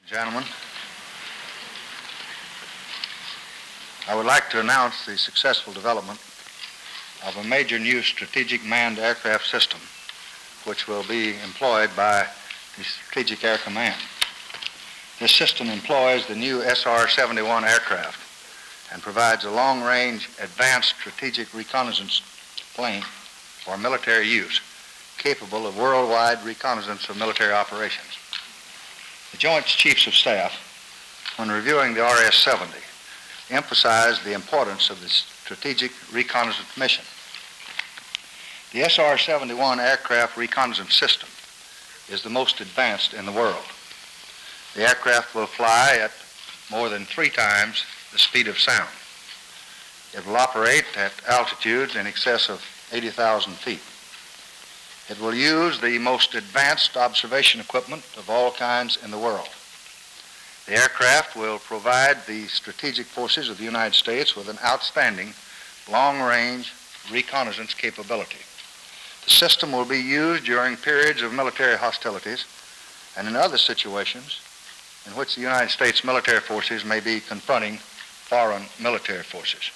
Gentlemen, I would like to announce the successful development of a major new strategic manned aircraft system which will be employed by the Strategic Air Command. This system employs the new SR-XXI aircraft and provides a long-range advanced strategic reconnaissance plane for military use, capable of worldwide reconnaissance of military operations. The Joint Chiefs of Staff, when reviewing the RS-70, emphasized the importance of the strategic reconnaissance mission. The SR-XXI aircraft reconnaissance system is the most advanced in the world. The aircraft will fly at more than 3 times the speed of sound. It will operate at altitudes in excess of 80,000 feet. It will use the most advanced observation equipment of all kinds in the world. The aircraft will provide the strategic forces of the United States with an outstanding long-range reconnaissance capability. The system will be used during periods of military hostilities and in other situations in which the United States military forces may be confronting foreign military forces.